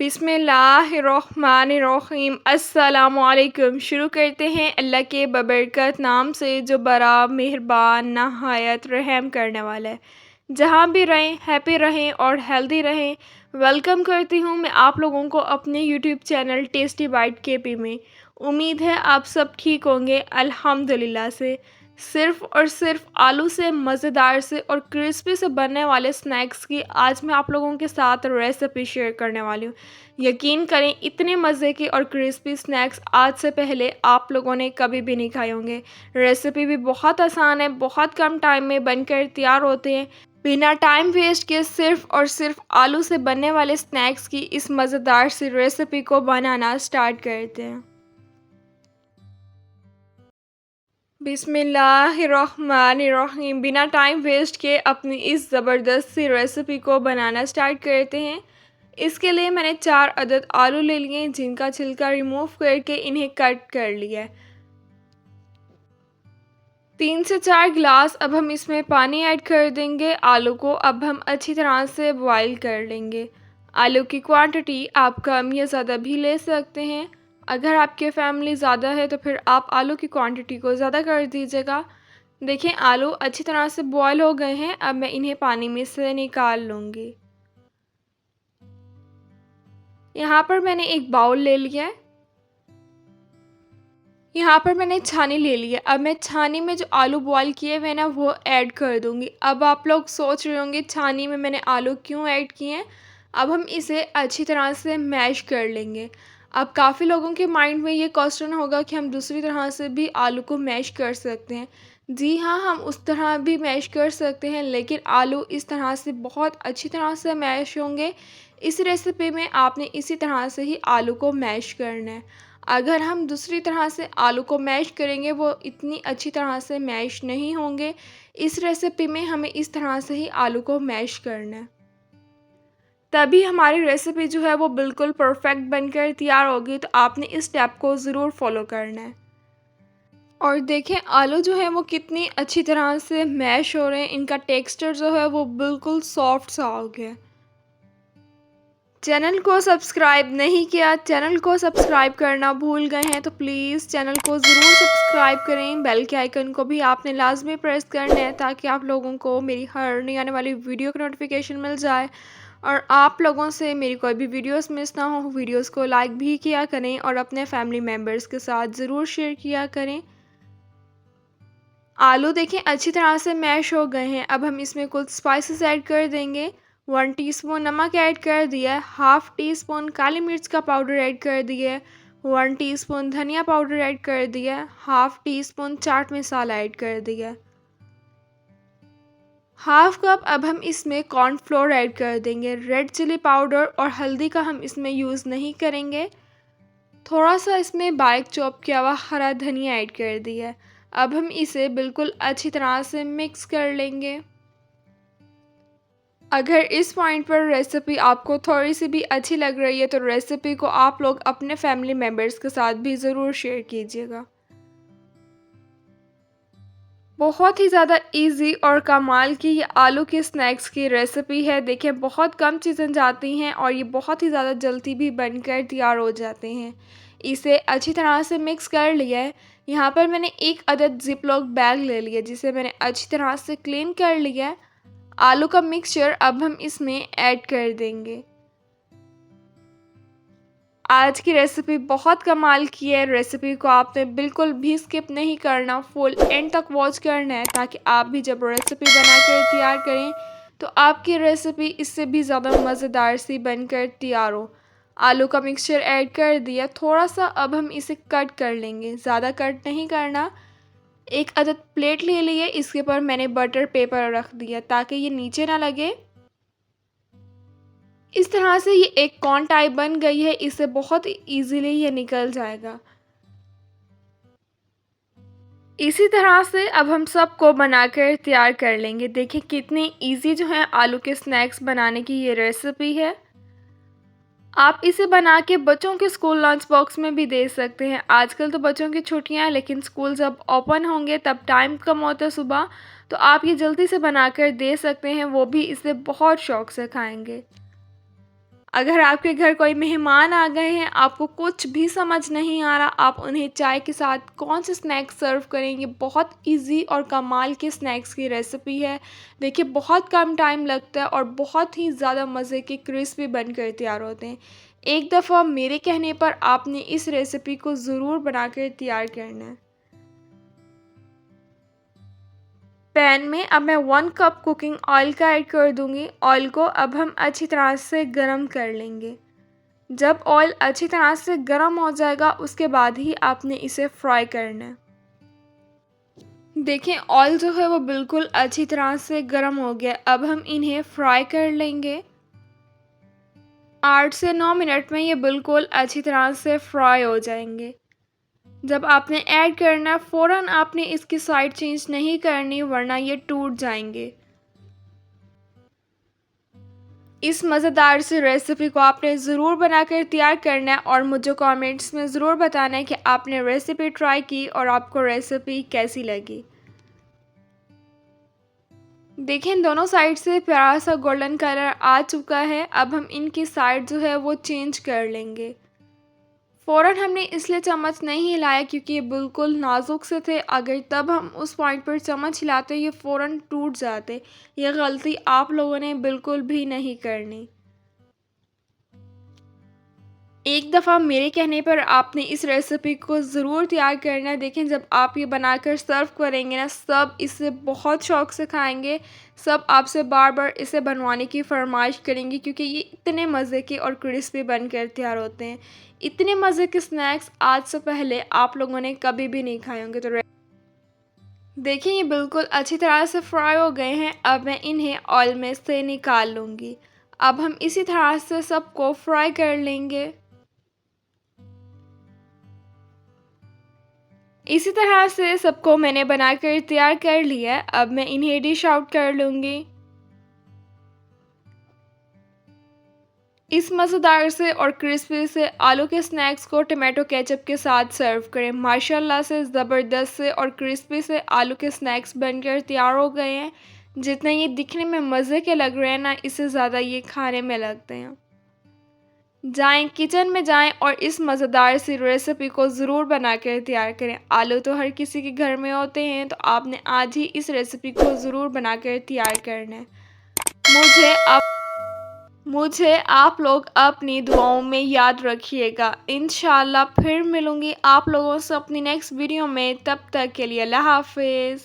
बिस्मिल्लाहिर्रहमानिर्रहीम अस्सलामुअलैकुम। शुरू करते हैं अल्लाह के बबरकत नाम से जो बड़ा मेहरबान नहायत रहम करने वाला है। जहाँ भी रहें हैप्पी रहें और हेल्दी रहें। वेलकम करती हूँ मैं आप लोगों को अपने YouTube channel Tasty Bite KP में। उम्मीद है आप सब ठीक होंगे अल्हम्दुलिल्लाह से। सिर्फ़ और सिर्फ आलू से मज़ेदार से और क्रिस्पी से बनने वाले स्नैक्स की आज मैं आप लोगों के साथ रेसिपी शेयर करने वाली हूँ। यकीन करें इतने मज़े के और क्रिस्पी स्नैक्स आज से पहले आप लोगों ने कभी भी नहीं खाए होंगे। रेसिपी भी बहुत आसान है, बहुत कम टाइम में बनकर तैयार होते हैं। बिना टाइम वेस्ट किए सिर्फ और सिर्फ आलू से बनने वाले स्नैक्स की इस मज़ेदार सी रेसिपी को बनाना स्टार्ट करते हैं। बिस्मिल्लाहिर्रहमानिर्रहीम। बिना टाइम वेस्ट किए अपनी इस ज़बरदस्त सी रेसिपी को बनाना स्टार्ट करते हैं। इसके लिए मैंने 4 अदद आलू ले लिए जिनका छिलका रिमूव करके इन्हें कट कर लिया है। 3 से 4 गिलास अब हम इसमें पानी ऐड कर देंगे। आलू को अब हम अच्छी तरह से बॉईल कर लेंगे। आलू की क्वांटिटी आप कम या ज़्यादा भी ले सकते हैं। अगर आपकी फैमिली ज़्यादा है तो फिर आप आलू की क्वांटिटी को ज़्यादा कर दीजिएगा। देखें आलू अच्छी तरह से बॉईल हो गए हैं। अब मैं इन्हें पानी में से निकाल लूँगी। यहाँ पर मैंने एक बाउल ले लिया है। यहाँ पर मैंने छानी ले ली है। अब मैं छानी में जो आलू बॉईल किए हुए हैं ना वो ऐड कर दूँगी। अब आप लोग सोच रहे होंगे छानी में मैंने आलू क्यों ऐड किए हैं। अब हम इसे अच्छी तरह से मैश कर लेंगे। अब काफ़ी लोगों के माइंड में ये क्वेश्चन होगा कि हम दूसरी तरह से भी आलू को मैश कर सकते हैं। जी हाँ, हम उस तरह भी मैश कर सकते हैं, लेकिन आलू इस तरह से बहुत अच्छी तरह से मैश होंगे। इस रेसिपी में आपने इसी तरह से ही आलू को मैश करना है। अगर हम दूसरी तरह से आलू को मैश करेंगे वो इतनी अच्छी तरह से मैश नहीं होंगे। इस रेसिपी में हमें इस तरह से ही आलू को मैश करना है, तभी हमारी रेसिपी जो है वो बिल्कुल परफेक्ट बनकर तैयार होगी। तो आपने इस स्टेप को ज़रूर फॉलो करना है। और देखें आलू जो है वो कितनी अच्छी तरह से मैश हो रहे हैं। इनका टेक्सचर जो है वो बिल्कुल सॉफ्ट सा हो गया। चैनल को सब्सक्राइब नहीं किया, चैनल को सब्सक्राइब करना भूल गए हैं तो प्लीज़ चैनल को ज़रूर सब्सक्राइब करें। बेल के आइकन को भी आपने लाजमी प्रेस करना है ताकि आप लोगों को मेरी हर नई आने वाली वीडियो की नोटिफिकेशन मिल जाए और आप लोगों से मेरी कोई भी वीडियोस मिस ना हो। वीडियोस को लाइक भी किया करें और अपने फैमिली मेम्बर्स के साथ ज़रूर शेयर किया करें। आलू देखें अच्छी तरह से मैश हो गए हैं। अब हम इसमें कुछ स्पाइसेस ऐड कर देंगे। 1 टीस्पून नमक ऐड कर दिया, हाफ़ टी स्पून काली मिर्च का पाउडर ऐड कर दिया, 1 टीस्पून धनिया पाउडर ऐड कर दिया, half tea spoon chaat masala add कर दिया, हाफ़ कप अब हम इसमें कॉर्नफ्लोर ऐड कर देंगे। रेड चिली पाउडर और हल्दी का हम इसमें यूज़ नहीं करेंगे। थोड़ा सा इसमें बारीक चॉप किया हुआ हरा धनिया ऐड कर दिया। अब हम इसे बिल्कुल अच्छी तरह से मिक्स कर लेंगे। अगर इस पॉइंट पर रेसिपी आपको थोड़ी सी भी अच्छी लग रही है तो रेसिपी को आप लोग अपने फैमिली मेम्बर्स के साथ भी ज़रूर शेयर कीजिएगा। बहुत ही ज़्यादा इजी और कमाल की ये आलू के स्नैक्स की रेसिपी है। देखिए बहुत कम चीज़ें जाती हैं और ये बहुत ही ज़्यादा जल्दी भी बनकर तैयार हो जाते हैं। इसे अच्छी तरह से मिक्स कर लिया है। यहाँ पर मैंने एक अदद जिप लॉक बैग ले लिया जिसे मैंने अच्छी तरह से क्लीन कर लिया है। आलू का मिक्सचर अब हम इसमें ऐड कर देंगे। आज की रेसिपी बहुत कमाल की है। रेसिपी को आपने बिल्कुल भी स्किप नहीं करना, फुल एंड तक वॉच करना है ताकि आप भी जब रेसिपी बनाकर तैयार करें तो आपकी रेसिपी इससे भी ज़्यादा मज़ेदार सी बनकर तैयार हो। आलू का मिक्सचर ऐड कर दिया, थोड़ा सा अब हम इसे कट कर लेंगे, ज़्यादा कट नहीं करना। एक अदद प्लेट ले लिए, इसके ऊपर मैंने बटर पेपर रख दिया ताकि ये नीचे ना लगे। इस तरह से ये एक कॉर्न टाइप बन गई है। इससे बहुत इजीली ये निकल जाएगा। इसी तरह से अब हम सबको बनाकर तैयार कर लेंगे। देखिए कितनी इजी जो है आलू के स्नैक्स बनाने की ये रेसिपी है। आप इसे बना के बच्चों के स्कूल लंच बॉक्स में भी दे सकते हैं। आजकल तो बच्चों की छुट्टियां हैं लेकिन स्कूल जब ओपन होंगे तब टाइम कम होता है सुबह, तो आप ये जल्दी से बनाकर दे सकते हैं। वो भी इसे बहुत शौक से खाएंगे। अगर आपके घर कोई मेहमान आ गए हैं, आपको कुछ भी समझ नहीं आ रहा, आप उन्हें चाय के साथ कौन से स्नैक्स सर्व करेंगे, बहुत इजी और कमाल के स्नैक्स की रेसिपी है। देखिए बहुत कम टाइम लगता है और बहुत ही ज़्यादा मज़े के क्रिस्पी बनकर तैयार होते हैं। एक दफ़ा मेरे कहने पर आपने इस रेसिपी को ज़रूर बनाकर तैयार करना है। पैन में अब मैं 1 कप कुकिंग ऑयल का ऐड कर दूंगी। ऑयल को अब हम अच्छी तरह से गरम कर लेंगे। जब ऑयल अच्छी तरह से गर्म हो जाएगा उसके बाद ही आपने इसे फ्राई करना है। देखिए ऑयल जो है वो बिल्कुल अच्छी तरह से गर्म हो गया। अब हम इन्हें फ्राई कर लेंगे। 8 से 9 मिनट में ये बिल्कुल अच्छी तरह से फ्राई हो जाएंगे। जब आपने ऐड करना फ़ौरन आपने इसकी साइड चेंज नहीं करनी वरना ये टूट जाएंगे। इस मज़ेदार सी रेसिपी को आपने ज़रूर बनाकर तैयार करना है और मुझे कमेंट्स में ज़रूर बताना है कि आपने रेसिपी ट्राई की और आपको रेसिपी कैसी लगी। देखिए दोनों साइड से प्यारा सा गोल्डन कलर आ चुका है। अब हम इनकी साइड जो है वो चेंज कर लेंगे। फ़ौरन हमने इसलिए चम्मच नहीं हिलाया क्योंकि ये बिल्कुल नाजुक से थे। अगर तब हम उस पॉइंट पर चम्मच हिलाते ये फ़ौरन टूट जाते। ये गलती आप लोगों ने बिल्कुल भी नहीं करनी। एक दफ़ा मेरे कहने पर आपने इस रेसिपी को ज़रूर तैयार करना है। देखें जब आप ये बनाकर सर्व करेंगे ना सब इसे बहुत शौक़ से खाएंगे। सब आपसे बार बार इसे बनवाने की फरमाइश करेंगे क्योंकि ये इतने मज़े के और क्रिस्पी बनकर तैयार होते हैं। इतने मज़े के स्नैक्स आज से पहले आप लोगों ने कभी भी नहीं खाए होंगे। तो देखिए ये बिल्कुल अच्छी तरह से फ्राई हो गए हैं। अब मैं इन्हें ऑयल में से निकाल लूँगी। अब हम इसी तरह से सबको फ्राई कर लेंगे। इसी तरह से सबको मैंने बनाकर तैयार कर लिया है। अब मैं इन्हें डिश आउट कर लूँगी। इस मज़ेदार से और क्रिस्पी से आलू के स्नैक्स को टमाटो केचप के साथ सर्व करें। माशाल्लाह से ज़बरदस्त से और क्रिस्पी से आलू के स्नैक्स बनकर तैयार हो गए हैं। जितने ये दिखने में मज़े के लग रहे हैं ना इससे ज़्यादा ये खाने में लगते हैं। जाएं किचन में जाएं और इस मज़ेदार सी रेसिपी को ज़रूर बना कर तैयार करें। आलू तो हर किसी के घर में होते हैं तो आपने आज ही इस रेसिपी को ज़रूर बना कर तैयार करना है। मुझे आप लोग अपनी दुआओं में याद रखिएगा। इंशाल्लाह फिर मिलूँगी आप लोगों से अपनी नेक्स्ट वीडियो में। तब तक के लिए अल्लाह हाफ़िज़।